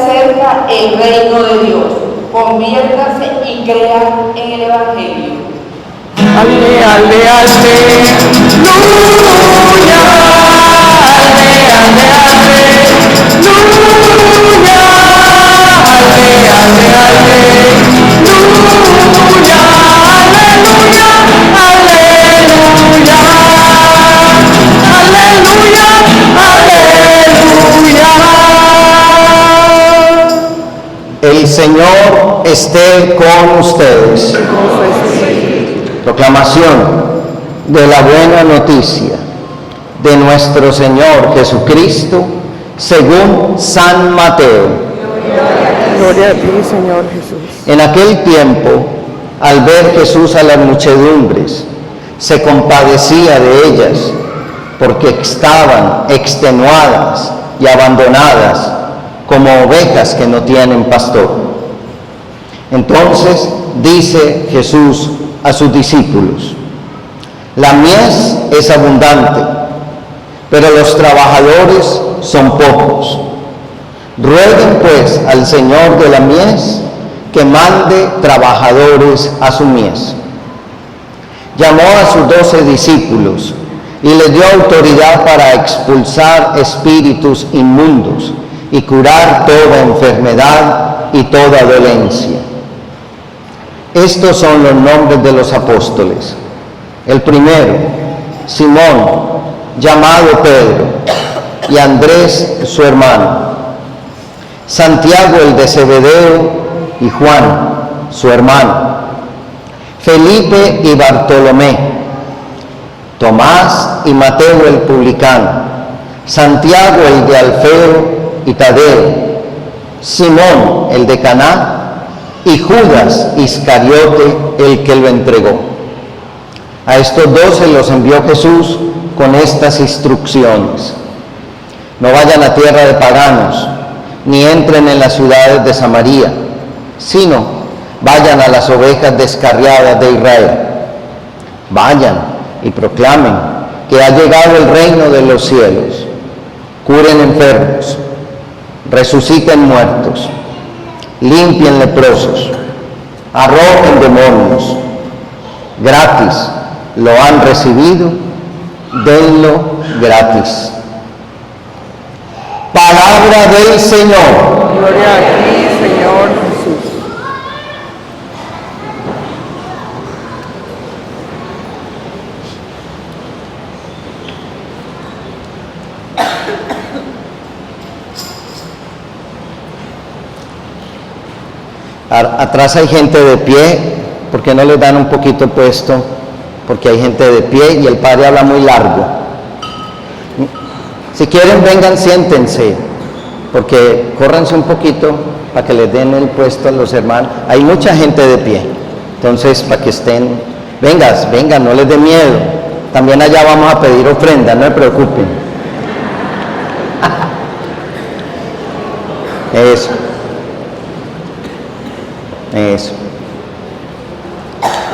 acerca el reino de Dios. Conviértase y crea en el Evangelio. Ale, ale, aleluya. Ale, ale, aleluya. Ale, ale, aleluya. Aleluya, aleluya. Aleluya, aleluya. El Señor esté con ustedes. Proclamación de la buena noticia de nuestro Señor Jesucristo según San Mateo. Gloria a ti, Señor Jesús. En aquel tiempo, al ver Jesús a las muchedumbres, se compadecía de ellas, porque estaban extenuadas y abandonadas como ovejas que no tienen pastor. Entonces dice Jesús a sus discípulos: la mies es abundante, pero los trabajadores son pocos. Rueguen pues al Señor de la mies que mande trabajadores a su mies. Llamó a sus 12 discípulos y les dio autoridad para expulsar espíritus inmundos y curar toda enfermedad y toda dolencia. Estos son los nombres de los apóstoles. El primero, Simón, llamado Pedro, y Andrés, su hermano. Santiago, el de Zebedeo, y Juan, su hermano. Felipe y Bartolomé. Tomás y Mateo, el publicano. Santiago, el de Alfeo y Tadeo. Simón, el de Caná, y Judas Iscariote, el que lo entregó. A estos 12 los envió Jesús con estas instrucciones: no vayan a tierra de paganos, ni entren en las ciudades de Samaria, sino vayan a las ovejas descarriadas de Israel. Vayan y proclamen que ha llegado el reino de los cielos. Curen enfermos, resuciten muertos, limpien leprosos, arrojen demonios. Gratis lo han recibido, denlo gratis. Palabra del Señor. Gloria a ti, Señor Jesús. Atrás hay gente de pie, ¿por qué no les dan un poquito puesto? Porque hay gente de pie y el padre habla muy largo. Si quieren, vengan, siéntense, porque córranse un poquito para que les den el puesto a los hermanos. Hay mucha gente de pie, entonces para que estén, vengan, no les dé miedo. También allá vamos a pedir ofrenda, no se preocupen. Eso.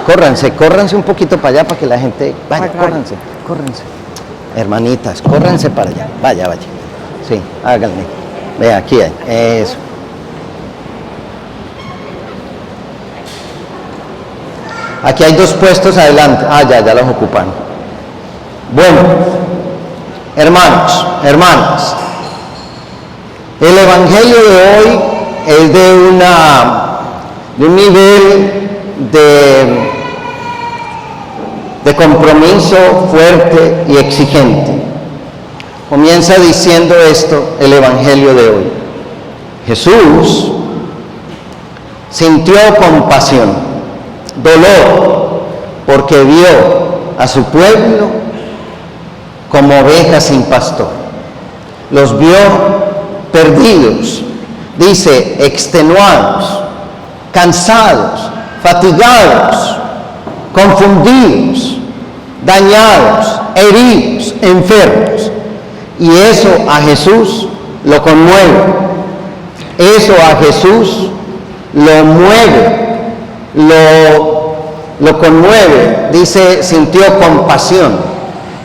Córranse un poquito para allá para que la gente vaya, córranse. Hermanitas, córranse para allá, vaya. Sí, háganle. Vea, aquí hay, eso. Aquí hay 2 puestos adelante. Ya los ocupan. Bueno, hermanos, el evangelio de hoy es de un nivel de compromiso fuerte y exigente. Comienza diciendo esto el evangelio de hoy: Jesús sintió compasión, dolor, porque vio a su pueblo como ovejas sin pastor. Los vio perdidos, dice, extenuados, cansados, fatigados, confundidos, dañados, heridos, enfermos. Y eso a Jesús lo conmueve. Eso a Jesús lo mueve, lo conmueve. Dice, sintió compasión.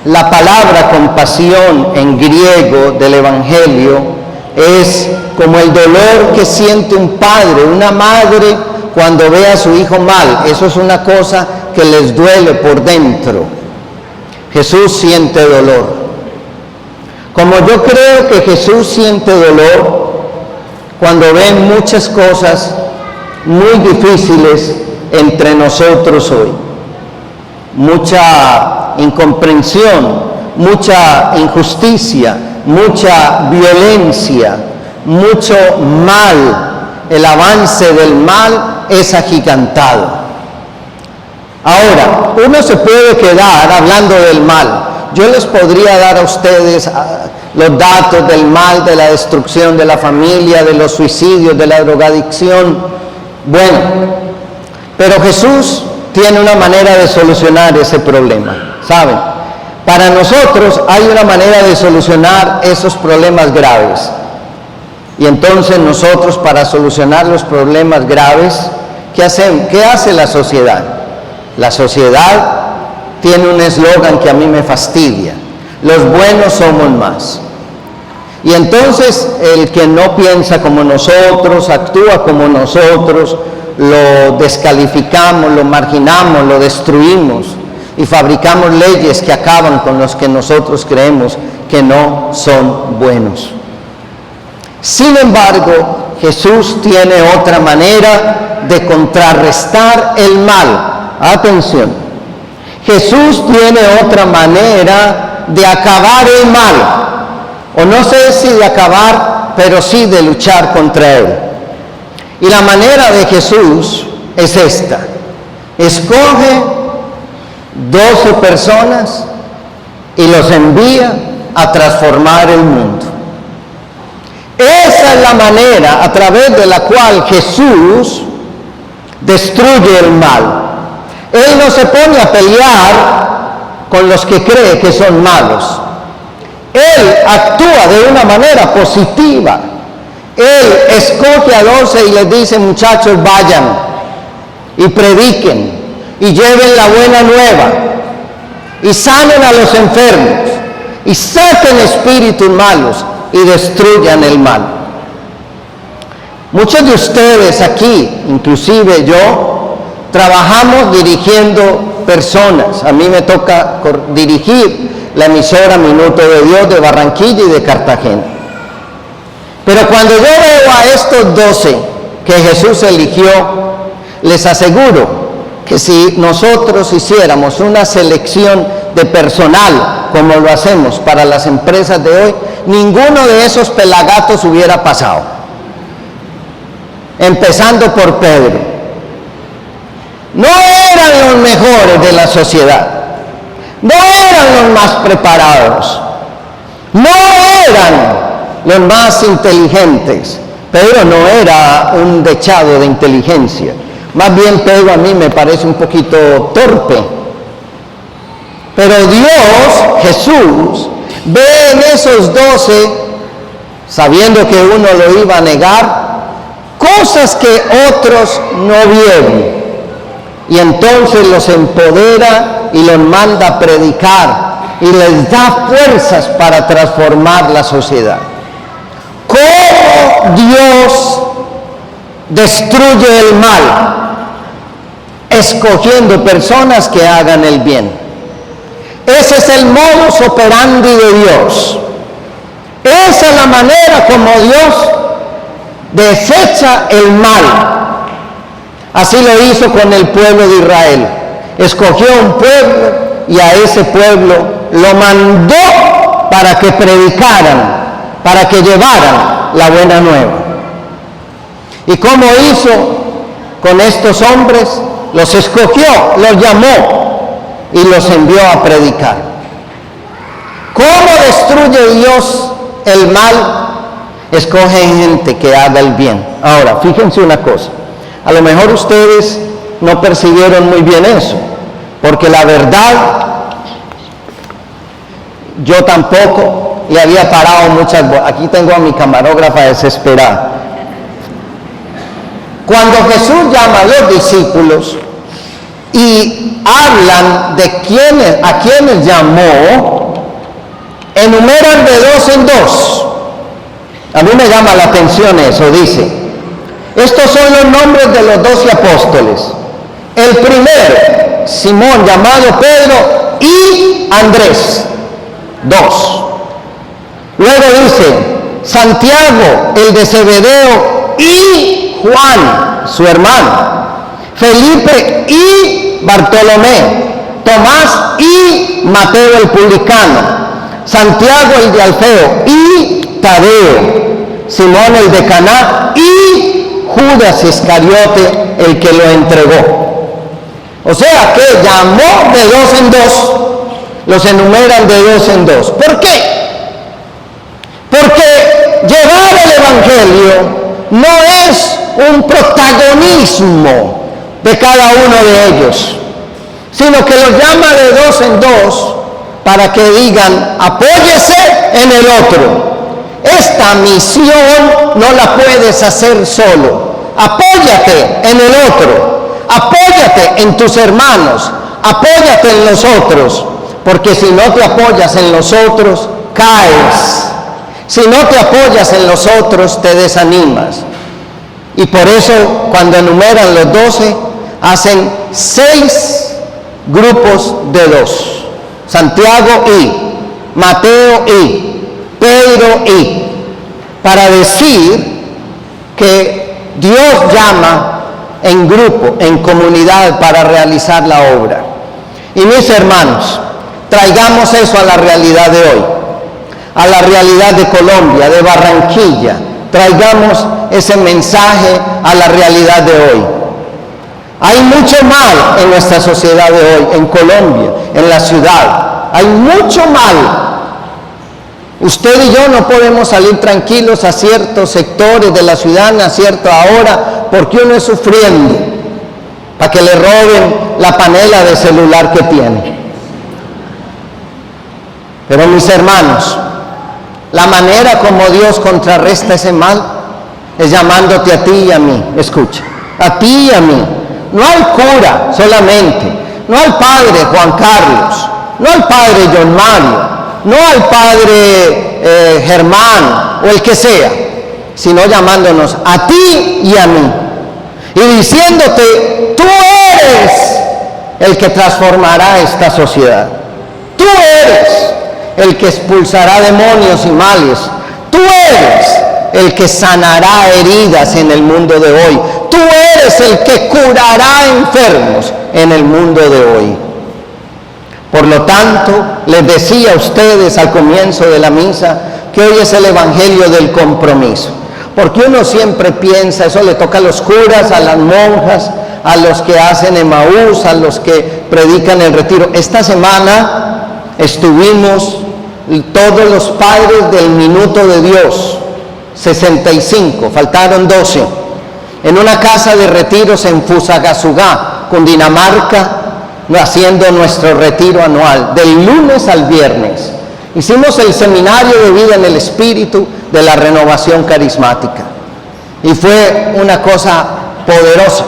La palabra compasión en griego del Evangelio Es como el dolor que siente un padre, una madre cuando ve a su hijo mal. Eso es una cosa que les duele por dentro. Jesús siente dolor. Como yo creo que Jesús siente dolor cuando ve muchas cosas muy difíciles entre nosotros hoy. Mucha incomprensión, mucha injusticia, mucha violencia, mucho mal. El avance del mal es agigantado. Ahora, uno se puede quedar hablando del mal. Yo les podría dar a ustedes los datos del mal, de la destrucción de la familia, de los suicidios, de la drogadicción. Bueno, pero Jesús tiene una manera de solucionar ese problema, ¿saben? Para nosotros hay una manera de solucionar esos problemas graves. Y entonces nosotros, para solucionar los problemas graves, ¿qué hacemos? ¿Qué hace la sociedad? La sociedad tiene un eslogan que a mí me fastidia: los buenos somos más. Y entonces el que no piensa como nosotros, actúa como nosotros, lo descalificamos, lo marginamos, lo destruimos y fabricamos leyes que acaban con los que nosotros creemos que no son buenos. Sin embargo, Jesús tiene otra manera de contrarrestar el mal. Atención, Jesús tiene otra manera de acabar el mal, o no sé si de acabar, pero sí de luchar contra él. Y la manera de Jesús es esta: escoge 12 personas y los envía a transformar el mundo. Esa es la manera a través de la cual Jesús destruye el mal. Él no se pone a pelear con los que cree que son malos. Él actúa de una manera positiva. Él escoge a 12 y les dice: muchachos, vayan y prediquen y lleven la buena nueva y sanen a los enfermos y saquen espíritus malos y destruyan el mal. Muchos de ustedes aquí, inclusive yo, trabajamos dirigiendo personas. A mí me toca dirigir la emisora Minuto de Dios de Barranquilla y de Cartagena. Pero cuando yo veo a estos 12 que Jesús eligió, les aseguro que si nosotros hiciéramos una selección de personal como lo hacemos para las empresas de hoy, ninguno de esos pelagatos hubiera pasado. Empezando por Pedro. No eran los mejores de la sociedad, no eran los más preparados, no eran los más inteligentes. Pedro no era un dechado de inteligencia, más bien Pedro a mí me parece un poquito torpe. Pero Dios, Jesús, ve en esos 12, sabiendo que uno lo iba a negar, cosas que otros no vieron. Y entonces los empodera y los manda a predicar y les da fuerzas para transformar la sociedad. ¿Cómo Dios destruye el mal? Escogiendo personas que hagan el bien. Ese es el modus operandi de Dios. Esa es la manera como Dios desecha el mal. Así lo hizo con el pueblo de Israel. Escogió un pueblo y a ese pueblo lo mandó para que predicaran, para que llevaran la buena nueva. ¿Y cómo hizo con estos hombres? Los escogió, los llamó y los envió a predicar. ¿Cómo destruye Dios el mal? Escoge gente que haga el bien. Ahora, fíjense una cosa. A lo mejor ustedes no percibieron muy bien eso, porque la verdad, yo tampoco le había parado muchas veces. Aquí tengo a mi camarógrafa desesperada. Cuando Jesús llama a los discípulos y hablan de a quienes llamó, enumeran de 2 en 2. A mí me llama la atención eso, dice, estos son los nombres de los 12 apóstoles. El primero, Simón, llamado Pedro, y Andrés, 2. Luego dice, Santiago, el de Zebedeo, y Juan, su hermano, Felipe y Bartolomé, Tomás y Mateo el publicano, Santiago el de Alfeo y Tadeo, Simón el de Caná y Judas Iscariote el que lo entregó. O sea que llamó de 2 en 2, los enumeran de 2 en 2. ¿Por qué? Porque llevar el Evangelio no es un protagonismo de cada uno de ellos, sino que los llama de 2 en 2 para que digan, apóyese en el otro. Esta misión no la puedes hacer solo. Apóyate en el otro, apóyate en tus hermanos, apóyate en los otros, porque si no te apoyas en los otros, caes. Si no te apoyas en los otros, te desanimas. Y por eso, cuando enumeran los 12, hacen 6 grupos de 2. Santiago y, Mateo y, Pedro y, para decir que Dios llama en grupo, en comunidad, para realizar la obra. Y mis hermanos, traigamos eso a la realidad de hoy, a la realidad de Colombia, de Barranquilla. Traigamos ese mensaje a la realidad de hoy. Hay mucho mal en nuestra sociedad de hoy, en Colombia, en la ciudad. Hay mucho mal. Usted y yo no podemos salir tranquilos a ciertos sectores de la ciudad, a cierta hora, porque uno es sufriendo para que le roben la panela de celular que tiene. Pero mis hermanos, la manera como Dios contrarresta ese mal es llamándote a ti y a mí. Escucha, a ti y a mí, no al cura solamente, no al padre Juan Carlos, no al padre John Mario, no al padre Germán o el que sea, sino llamándonos a ti y a mí y diciéndote, tú eres el que transformará esta sociedad, tú eres el que expulsará demonios y males, tú eres el que sanará heridas en el mundo de hoy, tú eres el que curará enfermos en el mundo de hoy. Por lo tanto, les decía a ustedes al comienzo de la misa que hoy es el Evangelio del compromiso, porque uno siempre piensa, eso le toca a los curas, a las monjas, a los que hacen Emaús, a los que predican el retiro. Esta semana estuvimos todos los padres del Minuto de Dios, 65, faltaron 12, en una casa de retiros en Fusagasugá, Cundinamarca, haciendo nuestro retiro anual, del lunes al viernes. Hicimos el seminario de vida en el Espíritu de la renovación carismática. Y fue una cosa poderosa.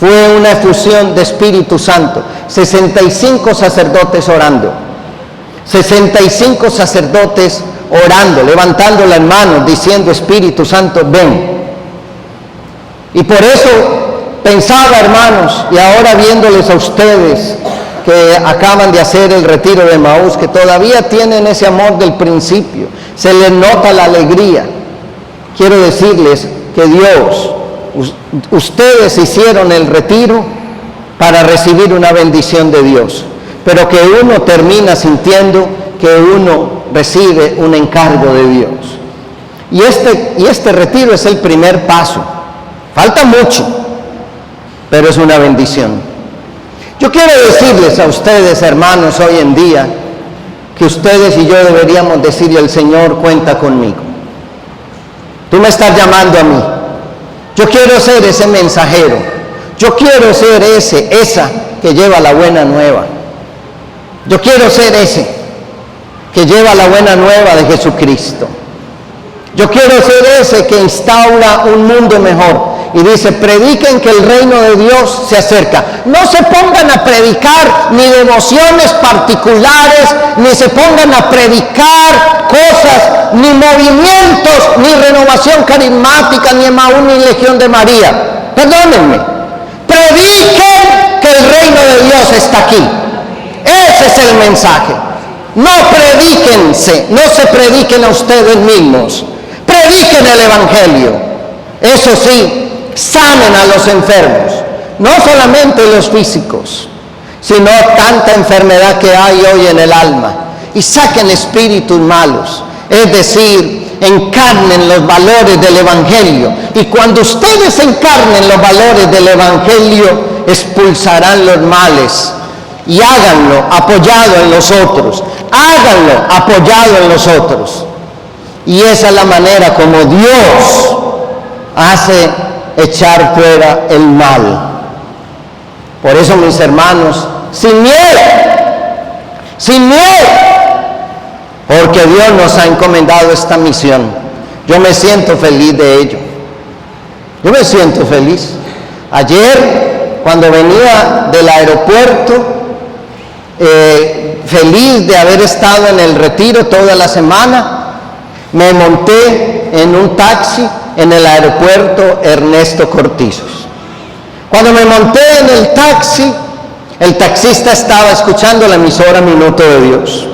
Fue una efusión de Espíritu Santo. 65 sacerdotes orando. 65 sacerdotes orando, levantando las manos, diciendo, Espíritu Santo, ven. Y por eso pensaba, hermanos, y ahora viéndoles a ustedes que acaban de hacer el retiro de Emaús, que todavía tienen ese amor del principio, se les nota la alegría. Quiero decirles que Dios, ustedes hicieron el retiro para recibir una bendición de Dios, pero que uno termina sintiendo que uno recibe un encargo de Dios. Y este retiro es el primer paso. Falta mucho, pero es una bendición. Yo quiero decirles a ustedes, hermanos, hoy en día, que ustedes y yo deberíamos decirle al Señor, cuenta conmigo. Tú me estás llamando a mí. Yo quiero ser ese mensajero. Yo quiero ser esa que lleva la buena nueva. Yo quiero ser ese que lleva la buena nueva de Jesucristo. Yo quiero ser ese que instaura un mundo mejor. y dice, prediquen que el reino de Dios se acerca. No se pongan a predicar ni devociones particulares, ni se pongan a predicar cosas, ni movimientos, ni renovación carismática, ni Emaús, ni Legión de María. Perdónenme. Prediquen que el reino de Dios está aquí. Ese es el mensaje. No predíquense, no se prediquen a ustedes mismos. Prediquen el evangelio. Eso sí, sanen a los enfermos, no solamente los físicos, sino tanta enfermedad que hay hoy en el alma, y saquen espíritus malos, es decir, encarnen los valores del evangelio, y cuando ustedes encarnen los valores del evangelio, expulsarán los males, y háganlo apoyado en los otros, háganlo apoyado en los otros, y esa es la manera como Dios hace echar fuera el mal. Por eso, mis hermanos, sin miedo, porque Dios nos ha encomendado esta misión. Yo me siento feliz de ello. Yo me siento feliz. Ayer, cuando venía del aeropuerto, feliz de haber estado en el retiro toda la semana, me monté en un taxi en el aeropuerto Ernesto Cortizos. Cuando me monté en el taxi, el taxista estaba escuchando la emisora Minuto de Dios.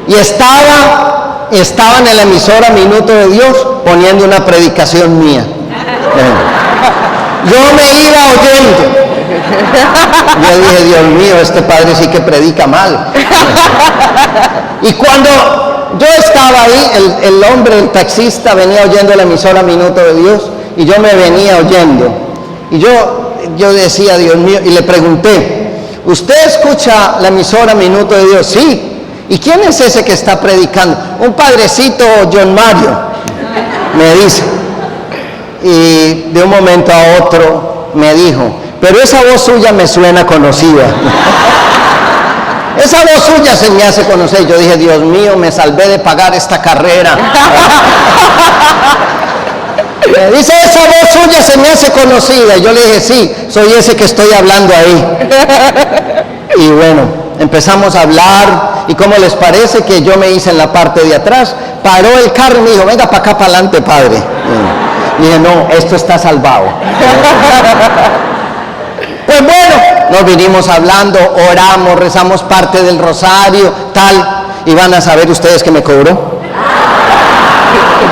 Y estaba en la emisora Minuto de Dios poniendo una predicación mía. Yo me iba oyendo. Yo dije, Dios mío, este padre sí que predica mal. Y cuando yo estaba ahí, el hombre, el taxista, venía oyendo la emisora Minuto de Dios, y yo me venía oyendo. Y yo decía, Dios mío, y le pregunté, ¿usted escucha la emisora Minuto de Dios? Sí. ¿Y quién es ese que está predicando? Un padrecito, John Mario, me dice. Y de un momento a otro me dijo, pero esa voz suya me suena conocida. Esa voz suya se me hace conocer. Yo dije, Dios mío, me salvé de pagar esta carrera. Me dice, esa voz suya se me hace conocida. Y yo le dije, sí, soy ese que estoy hablando ahí. Y bueno, empezamos a hablar. ¿Y cómo les parece que yo me hice en la parte de atrás? Paró el carro y me dijo, venga para acá, para adelante, padre. Y dije, no, esto está salvado. Pues bueno, nos vinimos hablando, oramos, rezamos parte del rosario, tal, y van a saber ustedes que me cobró.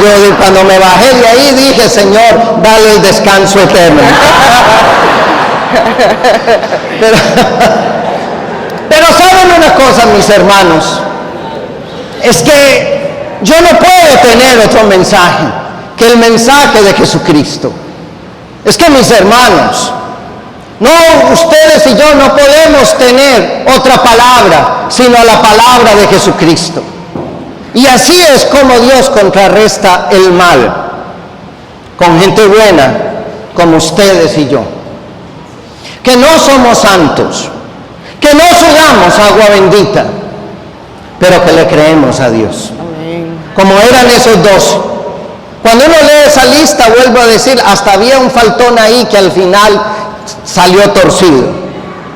Yo cuando me bajé de ahí dije, Señor, dale el descanso eterno. Pero saben una cosa, mis hermanos, es que yo no puedo tener otro mensaje que el mensaje de Jesucristo. Es que, mis hermanos, no, ustedes y yo no podemos tener otra palabra sino la palabra de Jesucristo. Y así es como Dios contrarresta el mal, con gente buena como ustedes y yo, que no somos santos, que no sudamos agua bendita, pero que le creemos a Dios. Amén. Como eran esos dos. Cuando uno lee esa lista, vuelvo a decir, hasta había un faltón ahí que al final salió torcido,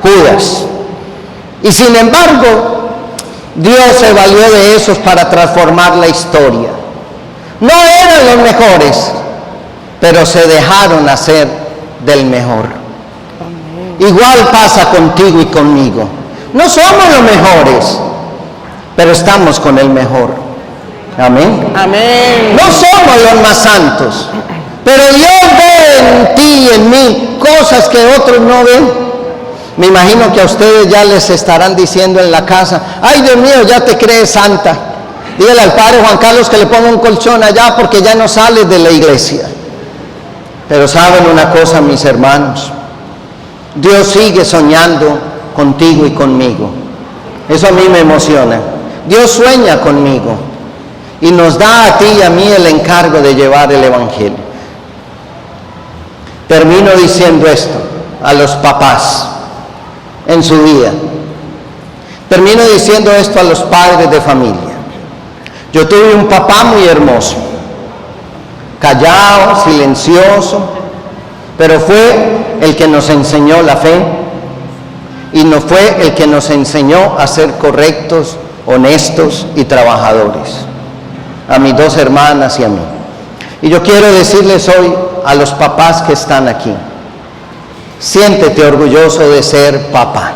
Judas. Y sin embargo, Dios se valió de esos para transformar la historia. No eran los mejores, pero se dejaron hacer del mejor. Igual pasa contigo y conmigo. No somos los mejores, pero estamos con el mejor. Amén. Amén. No somos los más santos, pero Dios ve en ti y en mí cosas que otros no ven. Me imagino que a ustedes ya les estarán diciendo en la casa, ay Dios mío, ya te crees santa. Dígale al padre Juan Carlos que le ponga un colchón allá porque ya no sales de la iglesia. Pero saben una cosa, mis hermanos, Dios sigue soñando contigo y conmigo. Eso a mí me emociona. Dios sueña conmigo y nos da a ti y a mí el encargo de llevar el evangelio. Termino diciendo esto a los papás en su día. Termino diciendo esto a los padres de familia. Yo tuve un papá muy hermoso, callado, silencioso, pero fue el que nos enseñó la fe y no fue el que nos enseñó a ser correctos, honestos y trabajadores. A mis dos hermanas y a mí. Y yo quiero decirles hoy a los papás que están aquí, siéntete orgulloso de ser papá.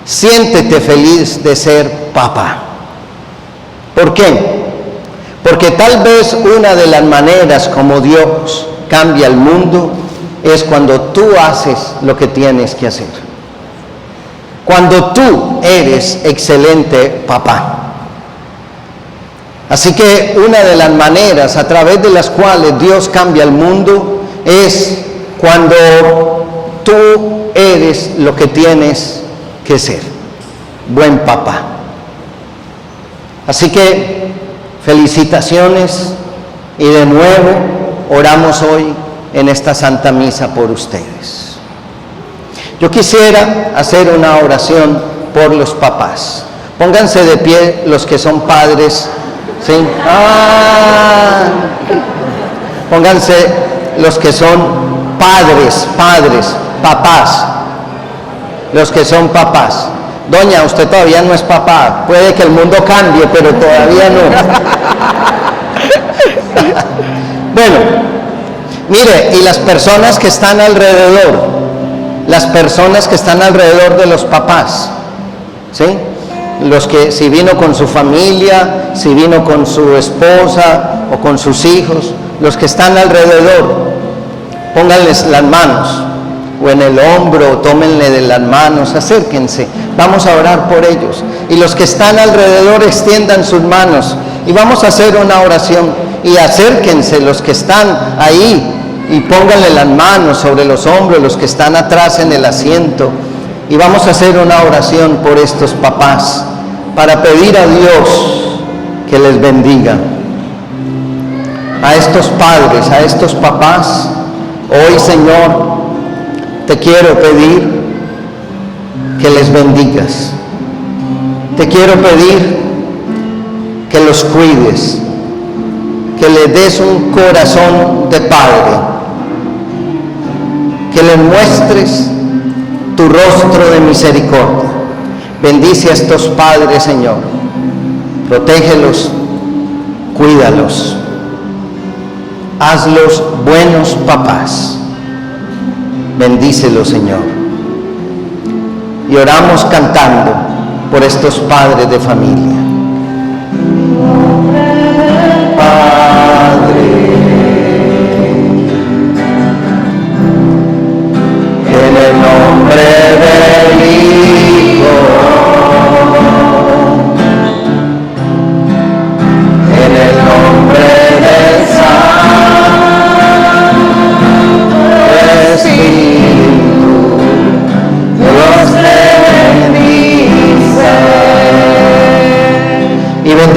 Siéntete feliz de ser papá. ¿Por qué? Porque tal vez una de las maneras como Dios cambia el mundo es cuando tú haces lo que tienes que hacer. Cuando tú eres excelente papá. Así que una de las maneras a través de las cuales Dios cambia el mundo es cuando tú eres lo que tienes que ser, buen papá. Así que felicitaciones y de nuevo oramos hoy en esta Santa Misa por ustedes. Yo quisiera hacer una oración por los papás. Pónganse de pie los que son padres. ¿Sí? Pónganse los que son padres, papás. Los que son papás. Doña, usted todavía no es papá. Puede que el mundo cambie, pero todavía no. Bueno, mire, y las personas que están alrededor, de los papás, ¿sí? Los que, si vino con su familia, si vino con su esposa o con sus hijos, los que están alrededor, pónganles las manos o en el hombro, tómenle de las manos, acérquense, vamos a orar por ellos. Y los que están alrededor extiendan sus manos y vamos a hacer una oración. Y acérquense los que están ahí y pónganle las manos sobre los hombros, los que están atrás en el asiento. Y vamos a hacer una oración por estos papás, para pedir a Dios que les bendiga. A estos padres, a estos papás, hoy, Señor, te quiero pedir que les bendigas. Te quiero pedir que los cuides, que les des un corazón de padre, que les muestres tu rostro de misericordia. Bendice a estos padres, Señor. Protégelos, cuídalos. Hazlos buenos papás. Bendícelos, Señor. Y oramos cantando por estos padres de familia.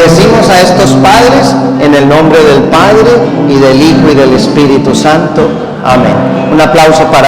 Bendecimos a estos padres en el nombre del Padre y del Hijo y del Espíritu Santo. Amén. Un aplauso para